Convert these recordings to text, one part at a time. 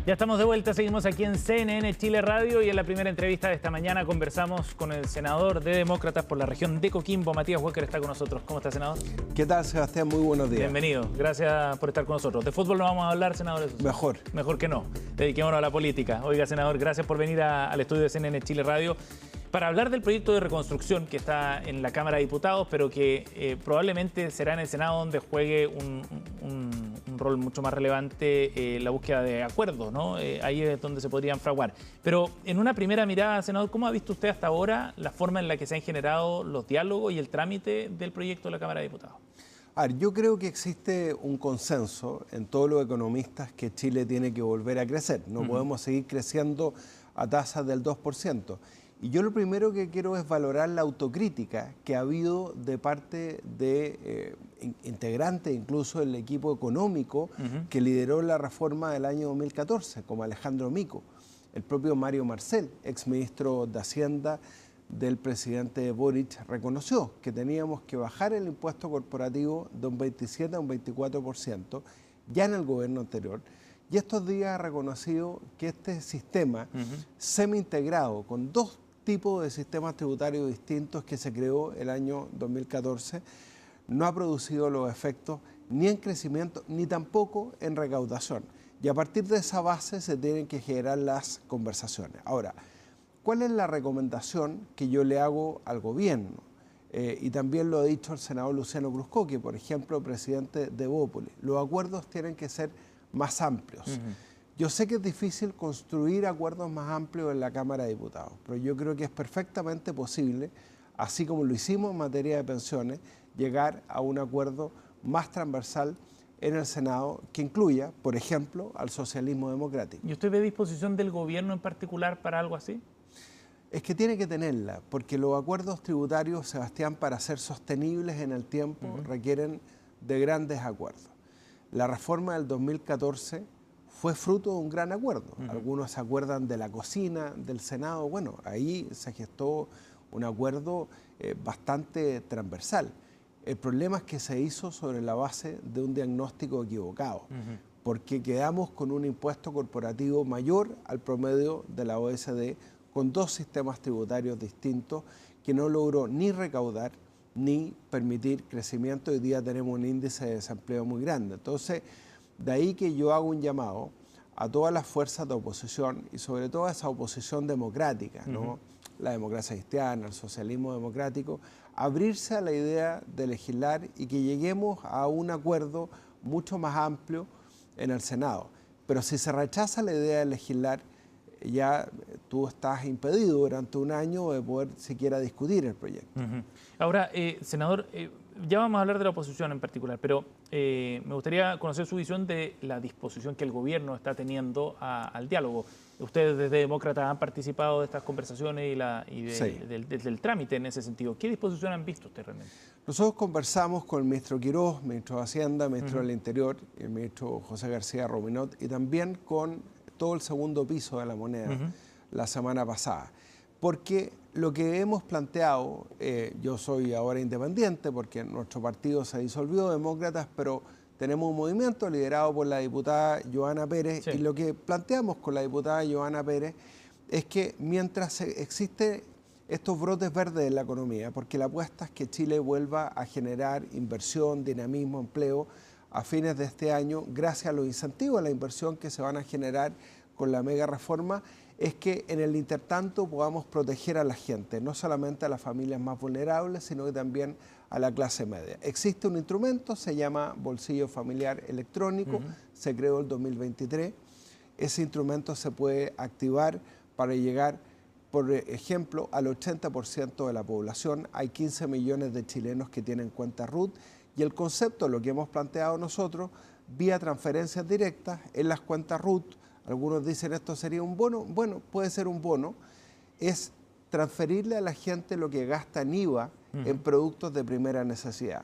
Ya estamos de vuelta, seguimos aquí en CNN Chile Radio y en la primera entrevista de esta mañana conversamos con el senador de Demócratas por la región de Coquimbo, Matías Walker, está con nosotros. ¿Cómo está, senador? ¿Qué tal, Sebastián? Muy buenos días. Bienvenido, gracias por estar con nosotros. ¿De fútbol no vamos a hablar, senador? Mejor. Mejor que no. Dediquémonos a la política. Oiga, senador, gracias por venir al estudio de CNN Chile Radio para hablar del proyecto de reconstrucción que está en la Cámara de Diputados, pero que probablemente será en el Senado donde juegue un rol mucho más relevante la búsqueda de acuerdos, ¿no? Ahí es donde se podrían fraguar. Pero en una primera mirada, senador, ¿cómo ha visto usted hasta ahora la forma en la que se han generado los diálogos y el trámite del proyecto de la Cámara de Diputados? A ver, yo creo que existe un consenso en todos los economistas que Chile tiene que volver a crecer. No podemos seguir creciendo a tasas del 2%. Y yo lo primero que quiero es valorar la autocrítica que ha habido de parte de integrantes, incluso del equipo económico que lideró la reforma del año 2014, como Alejandro Mico, el propio Mario Marcel, exministro de Hacienda del presidente Boric, reconoció que teníamos que bajar el impuesto corporativo de un 27 a un 24%, ya en el gobierno anterior. Y estos días ha reconocido que este sistema semi-integrado con dos tipos de sistemas tributarios distintos que se creó el año 2014 no ha producido los efectos ni en crecimiento ni tampoco en recaudación. Y a partir de esa base se tienen que generar las conversaciones. Ahora, ¿cuál es la recomendación que yo le hago al gobierno? Y también lo ha dicho el senador Luciano Cruzcoque, por ejemplo, presidente de Bópoli. Los acuerdos tienen que ser más amplios. Yo sé que es difícil construir acuerdos más amplios en la Cámara de Diputados, pero yo creo que es perfectamente posible, así como lo hicimos en materia de pensiones, llegar a un acuerdo más transversal en el Senado que incluya, por ejemplo, al socialismo democrático. ¿Y usted ve disposición del gobierno en particular para algo así? Es que tiene que tenerla, porque los acuerdos tributarios, Sebastián, para ser sostenibles en el tiempo, requieren de grandes acuerdos. La reforma del 2014 fue fruto de un gran acuerdo. Algunos se acuerdan de la cocina del Senado. Bueno, ahí se gestó un acuerdo bastante transversal. El problema es que se hizo sobre la base de un diagnóstico equivocado, porque quedamos con un impuesto corporativo mayor al promedio de la OECD, con dos sistemas tributarios distintos que no logró ni recaudar ni permitir crecimiento. Hoy día tenemos un índice de desempleo muy grande. Entonces, de ahí que yo hago un llamado a todas las fuerzas de oposición y sobre todo a esa oposición democrática, ¿no? La democracia cristiana, el socialismo democrático, abrirse a la idea de legislar y que lleguemos a un acuerdo mucho más amplio en el Senado. Pero si se rechaza la idea de legislar, ya tú estás impedido durante un año de poder siquiera discutir el proyecto. Ahora, senador, ya vamos a hablar de la oposición en particular, pero me gustaría conocer su visión de la disposición que el gobierno está teniendo al diálogo. Ustedes desde Demócratas han participado de estas conversaciones del trámite en ese sentido. ¿Qué disposición han visto ustedes realmente? Nosotros conversamos con el ministro Quirós, ministro de Hacienda, ministro del Interior, el ministro José García Rominot, y también con todo el segundo piso de la moneda la semana pasada. Porque lo que hemos planteado, yo soy ahora independiente porque nuestro partido se disolvió, Demócratas, pero tenemos un movimiento liderado por la diputada Johanna Pérez, y lo que planteamos con la diputada Johanna Pérez es que mientras existen estos brotes verdes en la economía, porque la apuesta es que Chile vuelva a generar inversión, dinamismo, empleo a fines de este año, gracias a los incentivos a la inversión que se van a generar con la mega reforma, es que en el intertanto podamos proteger a la gente, no solamente a las familias más vulnerables, sino que también a la clase media. Existe un instrumento, se llama Bolsillo Familiar Electrónico, se creó en 2023. Ese instrumento se puede activar para llegar, por ejemplo, al 80% de la población. Hay 15 millones de chilenos que tienen cuenta RUT, y el concepto, lo que hemos planteado nosotros, vía transferencias directas en las cuentas RUT. Algunos dicen esto sería un bono. Bueno, puede ser un bono. Es transferirle a la gente lo que gasta en IVA en productos de primera necesidad.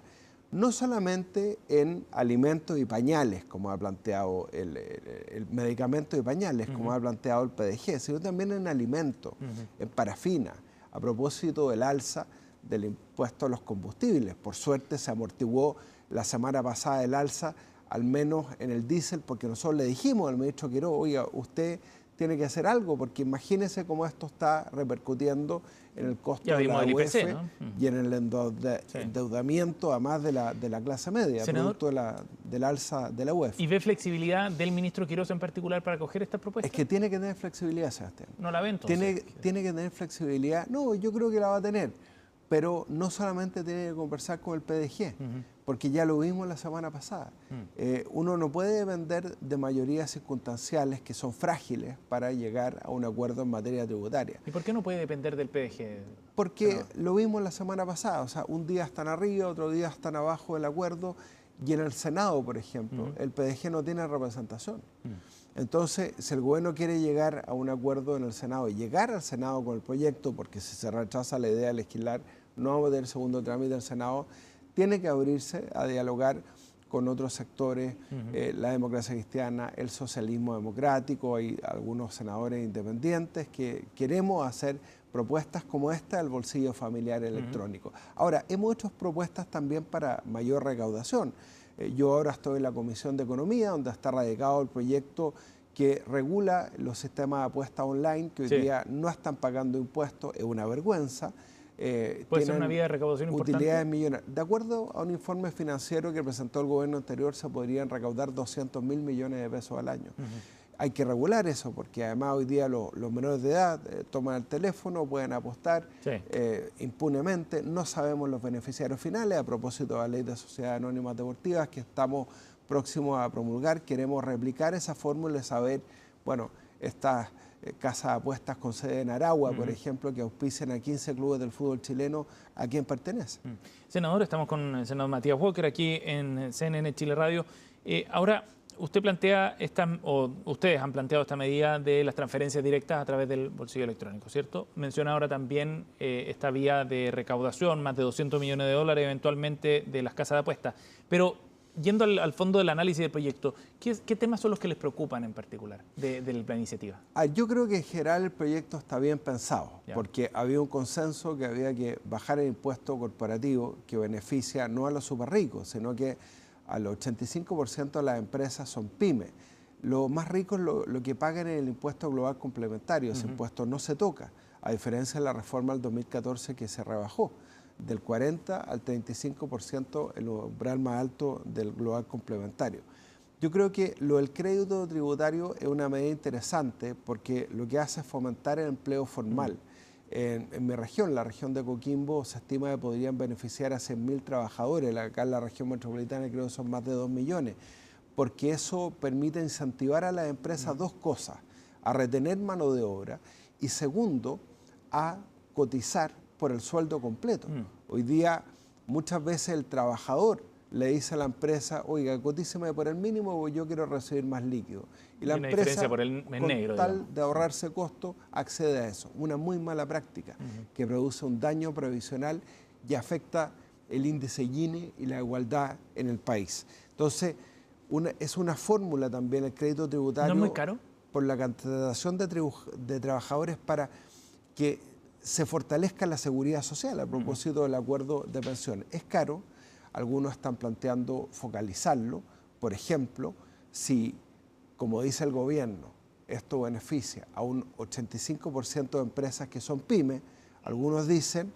No solamente en alimentos y pañales, como ha planteado el medicamento y pañales, como ha planteado el PDG, sino también en alimentos, en parafina, a propósito del alza del impuesto a los combustibles. Por suerte se amortiguó la semana pasada el alza al menos en el diésel, porque nosotros le dijimos al ministro Quirós, oiga, usted tiene que hacer algo, porque imagínese cómo esto está repercutiendo en el costo de la UF, ¿no? Y en el endeudamiento, además de la clase media, Senador, producto del alza de la UF. ¿Y ve flexibilidad del ministro Quirós en particular para acoger esta propuesta? Es que tiene que tener flexibilidad, Sebastián. ¿No la ve entonces? Tiene que tener flexibilidad. No, yo creo que la va a tener. Pero no solamente tiene que conversar con el PDG, porque ya lo vimos la semana pasada. Uno no puede depender de mayorías circunstanciales que son frágiles para llegar a un acuerdo en materia tributaria. ¿Y por qué no puede depender del PDG? Porque lo vimos la semana pasada. O sea, un día están arriba, otro día están abajo del acuerdo. Y en el Senado, por ejemplo, el PDG no tiene representación. Entonces, si el gobierno quiere llegar a un acuerdo en el Senado y llegar al Senado con el proyecto, porque si se rechaza la idea de legislar, no va a tener segundo trámite del Senado, tiene que abrirse a dialogar con otros sectores, la democracia cristiana, el socialismo democrático, hay algunos senadores independientes que queremos hacer propuestas como esta del bolsillo familiar electrónico. Ahora, hemos hecho propuestas también para mayor recaudación. Yo ahora estoy en la Comisión de Economía, donde está radicado el proyecto que regula los sistemas de apuestas online, que hoy día no están pagando impuestos, es una vergüenza. ¿Puede ser una vía de recaudación importante? Utilidades millonarias. De acuerdo a un informe financiero que presentó el gobierno anterior, se podrían recaudar 200.000 millones de pesos al año. Hay que regular eso, porque además hoy día los menores de edad toman el teléfono, pueden apostar impunemente. No sabemos los beneficiarios finales. A propósito de la ley de sociedades anónimas deportivas que estamos próximos a promulgar, queremos replicar esa fórmula y saber, bueno, estas casas de apuestas con sede en Aragua, por ejemplo, que auspician a 15 clubes del fútbol chileno, ¿a quién pertenece? Senador, estamos con el senador Matías Walker aquí en CNN Chile Radio. Ahora, usted plantea ustedes han planteado esta medida de las transferencias directas a través del bolsillo electrónico, ¿cierto? Menciona ahora también esta vía de recaudación, más de 200 millones de dólares eventualmente de las casas de apuestas. Pero yendo al fondo del análisis del proyecto, ¿qué temas son los que les preocupan en particular de la iniciativa? Yo creo que en general el proyecto está bien pensado, porque había un consenso que había que bajar el impuesto corporativo que beneficia no a los súper ricos, sino que al 85% de las empresas son pymes. Los más ricos lo que pagan es el impuesto global complementario, ese impuesto no se toca, a diferencia de la reforma del 2014 que se rebajó del 40 al 35% el umbral más alto del global complementario. Yo creo que lo del crédito tributario es una medida interesante porque lo que hace es fomentar el empleo formal. En mi región, la región de Coquimbo, se estima que podrían beneficiar a 100.000 trabajadores. Acá en la región metropolitana creo que son más de 2 millones, porque eso permite incentivar a las empresas dos cosas: a retener mano de obra y segundo, a cotizar por el sueldo completo. Hoy día muchas veces el trabajador le dice a la empresa, oiga, cotíceme por el mínimo porque yo quiero recibir más líquido. Y la empresa, por el con negro, tal de ahorrarse costo, accede a eso. Una muy mala práctica que produce un daño previsional y afecta el índice Gini y la igualdad en el país. Entonces, es una fórmula también el crédito tributario. ¿No es muy caro? Por la contratación de trabajadores para que se fortalezca la seguridad social a propósito del acuerdo de pensiones. Es caro, algunos están planteando focalizarlo, por ejemplo, si, como dice el gobierno, esto beneficia a un 85% de empresas que son pymes, algunos dicen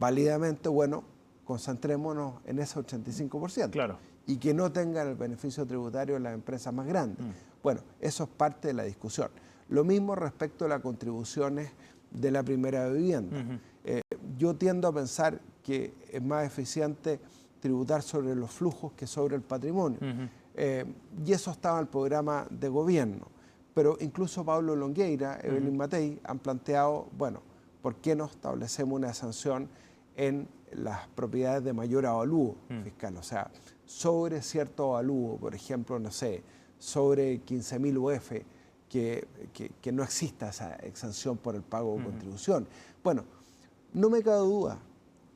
válidamente, bueno, concentrémonos en ese 85%. Claro. Y que no tengan el beneficio tributario en las empresas más grandes. Bueno, eso es parte de la discusión. Lo mismo respecto a las contribuciones de la primera vivienda. Yo tiendo a pensar que es más eficiente tributar sobre los flujos que sobre el patrimonio. Y eso estaba en el programa de gobierno. Pero incluso Pablo Longueira, Evelyn Matei han planteado, bueno, ¿por qué no establecemos una sanción en las propiedades de mayor avalúo fiscal? O sea, sobre cierto avalúo, por ejemplo, no sé, sobre 15.000 UF, que no exista esa exención por el pago de contribución. Bueno, no me cabe duda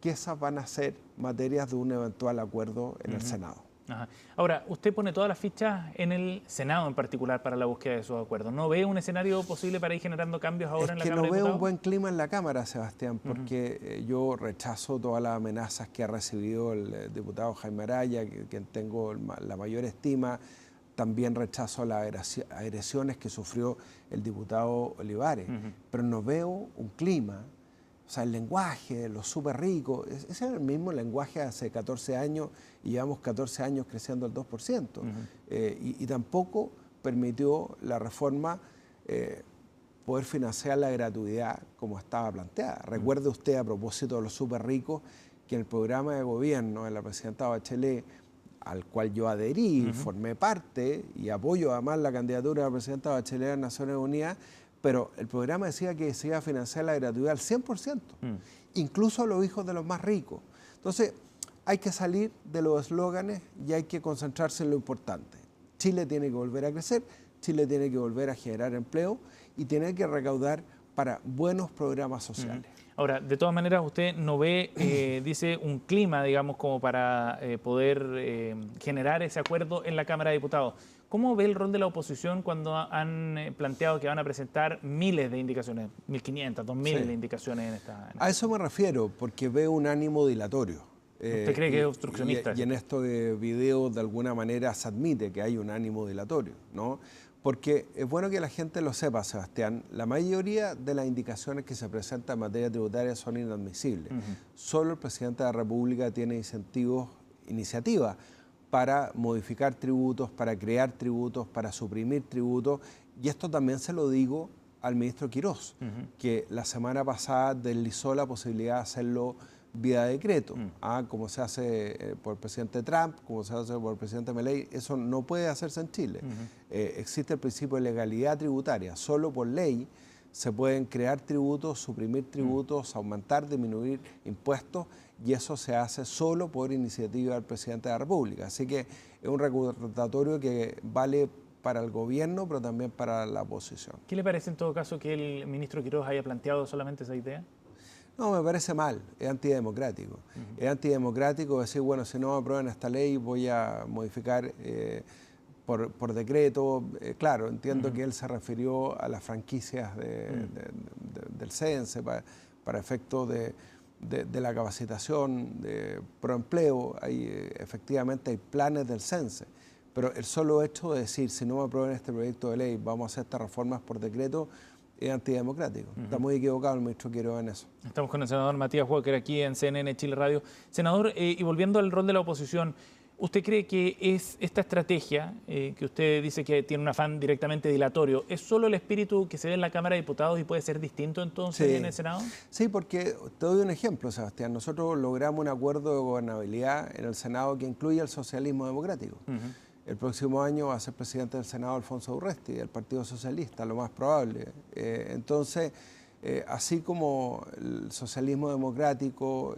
que esas van a ser materias de un eventual acuerdo en el Senado. Ajá. Ahora, usted pone todas las fichas en el Senado en particular para la búsqueda de esos acuerdos. ¿No ve un escenario posible para ir generando cambios ahora en la Cámara de Diputados? Es que no veo un buen clima en la Cámara, Sebastián, porque yo rechazo todas las amenazas que ha recibido el diputado Jaime Araya, quien tengo la mayor estima. También rechazo las agresiones que sufrió el diputado Olivares, pero no veo un clima. O sea, el lenguaje, los súper ricos, ese es el mismo lenguaje hace 14 años y llevamos 14 años creciendo el 2%. Y tampoco permitió la reforma poder financiar la gratuidad como estaba planteada. Recuerde usted, a propósito de los súper ricos, que en el programa de gobierno de la presidenta Bachelet, al cual yo adherí, formé parte y apoyo además la candidatura de la presidenta Bachelet a Naciones Unidas, pero el programa decía que se iba a financiar la gratuidad al 100%, incluso a los hijos de los más ricos. Entonces, hay que salir de los eslóganes y hay que concentrarse en lo importante. Chile tiene que volver a crecer, Chile tiene que volver a generar empleo y tiene que recaudar para buenos programas sociales. Ahora, de todas maneras, usted no ve, dice, un clima, digamos, como para poder generar ese acuerdo en la Cámara de Diputados. ¿Cómo ve el rol de la oposición cuando han planteado que van a presentar miles de indicaciones, 1.500, 2.000 de indicaciones en esta? A eso me refiero, porque veo un ánimo dilatorio. ¿Usted cree que es obstruccionista? Y en estos videos, de alguna manera, se admite que hay un ánimo dilatorio, ¿no? Porque es bueno que la gente lo sepa, Sebastián, la mayoría de las indicaciones que se presentan en materia tributaria son inadmisibles. Solo el presidente de la República tiene iniciativas para modificar tributos, para crear tributos, para suprimir tributos, y esto también se lo digo al ministro Quirós, que la semana pasada deslizó la posibilidad de hacerlo vía decreto, como se hace por el presidente Trump, como se hace por el presidente Milei. Eso no puede hacerse en Chile. Existe el principio de legalidad tributaria. Solo por ley se pueden crear tributos, suprimir tributos, aumentar, disminuir impuestos, y eso se hace solo por iniciativa del presidente de la República. Así que es un recordatorio que vale para el gobierno, pero también para la oposición. ¿Qué le parece en todo caso que el ministro Quirós haya planteado solamente esa idea? No, me parece mal, es antidemocrático. Es antidemocrático decir, bueno, si no aprueban esta ley voy a modificar por decreto. Claro, entiendo que él se refirió a las franquicias del CENSE para efectos de la capacitación, de proempleo. Efectivamente hay planes del CENSE, pero el solo hecho de decir, si no me aprueban este proyecto de ley, vamos a hacer estas reformas por decreto, es antidemocrático. Está muy equivocado el ministro Quirós en eso. Estamos con el senador Matías Walker aquí en CNN Chile Radio. Senador, y volviendo al rol de la oposición, ¿usted cree que esta estrategia, que usted dice que tiene un afán directamente dilatorio, es solo el espíritu que se ve en la Cámara de Diputados y puede ser distinto entonces en el Senado? Sí, porque te doy un ejemplo, Sebastián. Nosotros logramos un acuerdo de gobernabilidad en el Senado que incluye el socialismo democrático. El próximo año va a ser presidente del Senado Alfonso Urresti, del Partido Socialista, lo más probable. Entonces, así como el socialismo democrático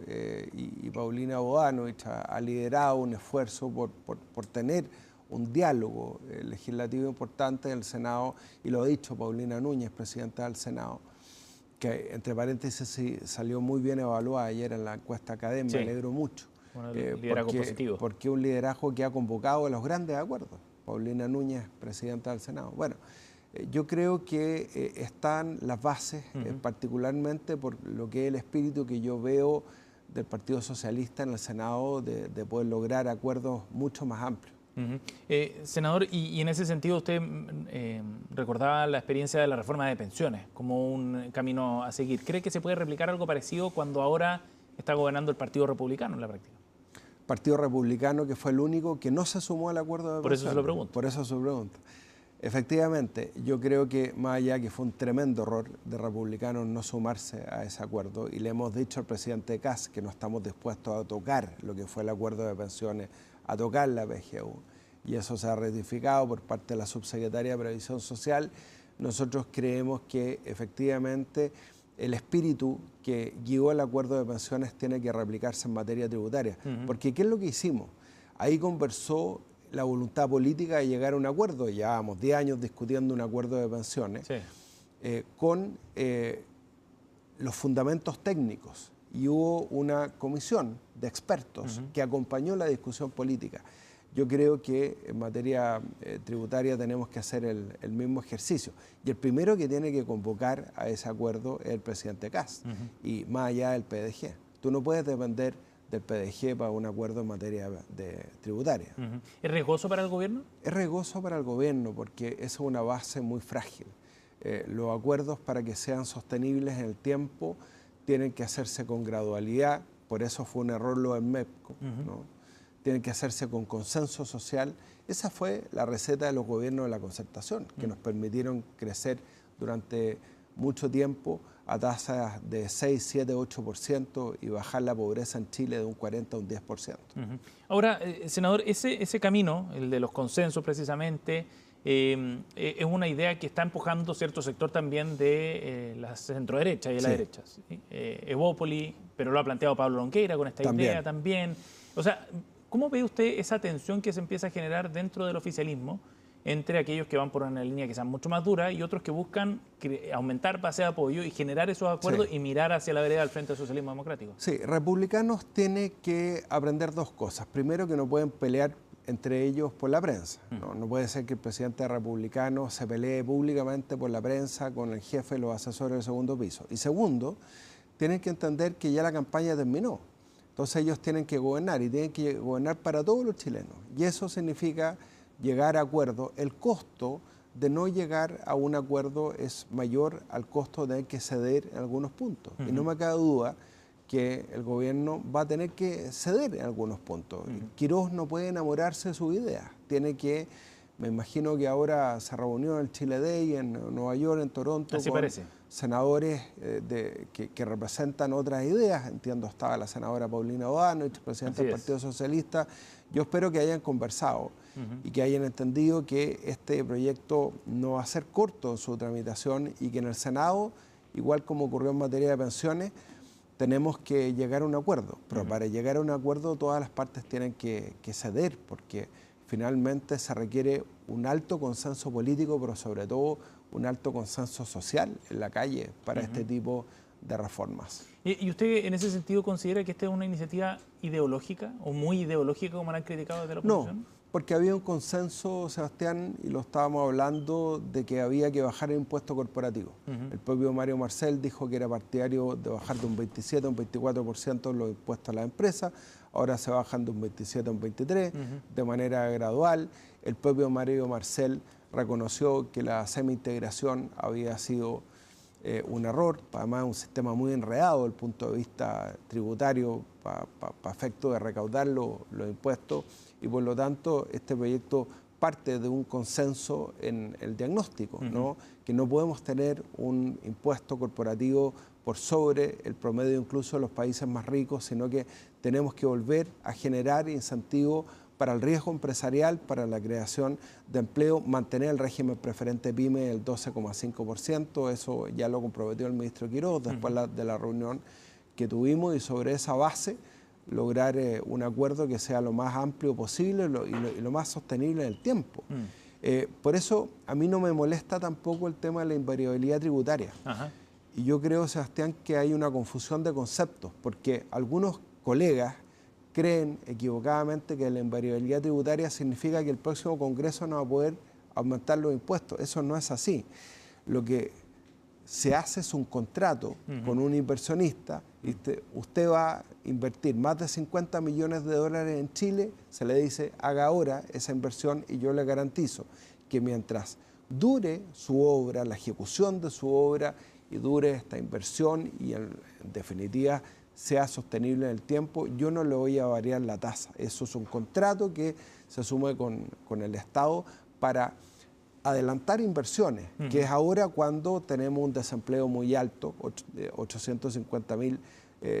y Paulina Bodanovich ha liderado un esfuerzo por tener un diálogo legislativo importante en el Senado, y lo ha dicho Paulina Núñez, presidenta del Senado, que entre paréntesis salió muy bien evaluada ayer en la encuesta académica, me alegro mucho. Liderazgo positivo. Porque un liderazgo que ha convocado a los grandes acuerdos. Paulina Núñez, presidenta del Senado. Bueno, yo creo que están las bases, particularmente por lo que es el espíritu que yo veo del Partido Socialista en el Senado, de poder lograr acuerdos mucho más amplios. Senador, y en ese sentido usted recordaba la experiencia de la reforma de pensiones como un camino a seguir. ¿Cree que se puede replicar algo parecido cuando ahora está gobernando el Partido Republicano en la práctica? Partido Republicano, que fue el único que no se sumó al acuerdo de pensiones. Por eso se lo pregunto. Por eso se lo pregunto. Efectivamente, yo creo que más allá que fue un tremendo error de republicanos no sumarse a ese acuerdo, y le hemos dicho al presidente Kast que no estamos dispuestos a tocar lo que fue el acuerdo de pensiones, a tocar la PGU, y eso se ha ratificado por parte de la subsecretaria de Previsión Social. Nosotros creemos que efectivamente el espíritu que guió el acuerdo de pensiones tiene que replicarse en materia tributaria. Porque ¿qué es lo que hicimos? Ahí conversó la voluntad política de llegar a un acuerdo. Llevábamos 10 años discutiendo un acuerdo de pensiones con los fundamentos técnicos, y hubo una comisión de expertos que acompañó la discusión política. yo creo que en materia tributaria tenemos que hacer el mismo ejercicio. Y el primero que tiene que convocar a ese acuerdo es el presidente Kast, y más allá del PDG. Tú no puedes depender del PDG para un acuerdo en materia tributaria. ¿Es riesgoso para el gobierno? Es riesgoso para el gobierno porque esa es una base muy frágil. Los acuerdos, para que sean sostenibles en el tiempo, tienen que hacerse con gradualidad. Por eso fue un error lo del MEPCO, ¿no? Tienen que hacerse con consenso social. Esa fue la receta de los gobiernos de la concertación, que nos permitieron crecer durante mucho tiempo a tasas de 6, 7, 8% y bajar la pobreza en Chile de un 40 a un 10%. Ahora, senador, ese camino, el de los consensos precisamente, es una idea que está empujando cierto sector también de la centroderecha y de la derecha. ¿Sí? Evópoli, pero lo ha planteado Pablo Longueira con esta idea también. O sea, ¿cómo ve usted esa tensión que se empieza a generar dentro del oficialismo entre aquellos que van por una línea que sea mucho más dura y otros que buscan aumentar base de apoyo y generar esos acuerdos y mirar hacia la vereda del Frente del Socialismo Democrático? Sí, republicanos tienen que aprender dos cosas. Primero, que no pueden pelear entre ellos por la prensa. No puede ser que el presidente republicano se pelee públicamente por la prensa con el jefe y los asesores del segundo piso. Y segundo, tienen que entender que ya la campaña terminó. Entonces ellos tienen que gobernar y tienen que gobernar para todos los chilenos. Y eso significa llegar a acuerdos. El costo de no llegar a un acuerdo es mayor al costo de tener que ceder en algunos puntos. Y no me cabe duda que el gobierno va a tener que ceder en algunos puntos. Quirós no puede enamorarse de su idea. Tiene que, me imagino que ahora se reunió en el Chile Day, en Nueva York, en Toronto, así con parece. Senadores que representan otras ideas. Entiendo, estaba la senadora Paulina O'Donnell, presidenta del Partido Socialista. Yo espero que hayan conversado y que hayan entendido que este proyecto no va a ser corto en su tramitación y que en el Senado, igual como ocurrió en materia de pensiones, tenemos que llegar a un acuerdo. Pero para llegar a un acuerdo todas las partes tienen que ceder, porque finalmente se requiere un alto consenso político, pero sobre todo un alto consenso social en la calle para este tipo de reformas. ¿Y usted en ese sentido considera que esta es una iniciativa ideológica o muy ideológica como la han criticado desde la oposición? No, porque había un consenso, Sebastián, y lo estábamos hablando, de que había que bajar el impuesto corporativo. El propio Mario Marcel dijo que era partidario de bajar de un 27 a un 24% los impuestos a las empresas. Ahora se bajan de un 27 a un 23%, de manera gradual. El propio Mario Marcel reconoció que la semi-integración había sido un error, además un sistema muy enredado desde el punto de vista tributario para efecto de recaudar los impuestos, y por lo tanto este proyecto parte de un consenso en el diagnóstico, ¿no? Que no podemos tener un impuesto corporativo por sobre el promedio incluso de los países más ricos, sino que tenemos que volver a generar incentivos para el riesgo empresarial, para la creación de empleo, mantener el régimen preferente PYME del 12,5%, eso ya lo comprometió el ministro Quirós después de la reunión que tuvimos, y sobre esa base lograr un acuerdo que sea lo más amplio posible y lo más sostenible en el tiempo. Por eso a mí no me molesta tampoco el tema de la invariabilidad tributaria. Y yo creo, Sebastián, que hay una confusión de conceptos, porque algunos colegas creen equivocadamente que la invariabilidad tributaria significa que el próximo Congreso no va a poder aumentar los impuestos. Eso no es así. Lo que se hace es un contrato con un inversionista. Usted va a invertir más de 50 millones de dólares en Chile, se le dice, haga ahora esa inversión y yo le garantizo que mientras dure su obra, la ejecución de su obra, y dure esta inversión y en definitiva sea sostenible en el tiempo, yo no le voy a variar la tasa. Eso es un contrato que se asume con el Estado para adelantar inversiones, que es ahora cuando tenemos un desempleo muy alto, 850.000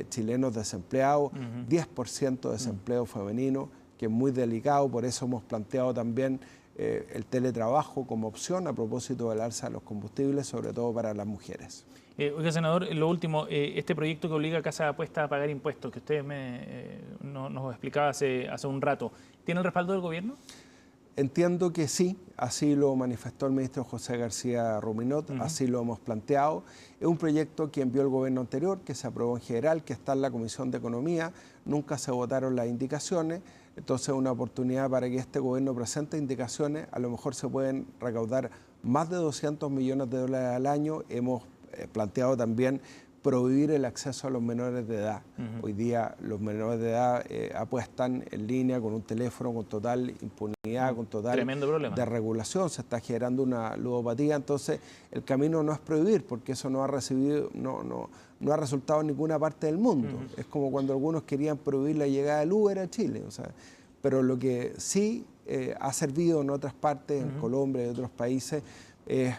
chilenos desempleados, 10% de desempleo femenino, que es muy delicado. Por eso hemos planteado también el teletrabajo como opción a propósito del alza de los combustibles, sobre todo para las mujeres. Oiga, senador, lo último, este proyecto que obliga a Casa de Apuestas a pagar impuestos, que usted nos explicaba hace un rato, ¿tiene el respaldo del gobierno? Entiendo que sí, así lo manifestó el ministro José García Ruminot, así lo hemos planteado. Es un proyecto que envió el gobierno anterior, que se aprobó en general, que está en la Comisión de Economía, nunca se votaron las indicaciones. Entonces es una oportunidad para que este gobierno presente indicaciones. A lo mejor se pueden recaudar más de 200 millones de dólares al año. Hemos planteado también prohibir el acceso a los menores de edad. Hoy día los menores de edad apuestan en línea con un teléfono con total impunidad, con total desregulación. Se está generando una ludopatía. Entonces el camino no es prohibir, porque eso no ha resultado en ninguna parte del mundo. Es como cuando algunos querían prohibir la llegada del Uber a Chile. O sea, pero lo que sí ha servido en otras partes, en Colombia y otros países, es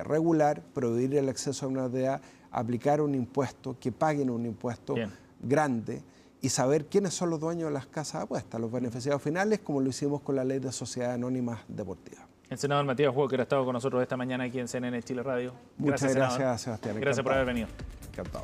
regular, prohibir el acceso a menores de edad, aplicar un impuesto, que paguen un impuesto grande y saber quiénes son los dueños de las casas de apuestas, los beneficiados finales, como lo hicimos con la ley de sociedades anónimas deportivas. El senador Matías Walker ha estado con nosotros esta mañana aquí en CNN Chile Radio. Muchas gracias, Sebastián. Gracias por haber venido. Encantado.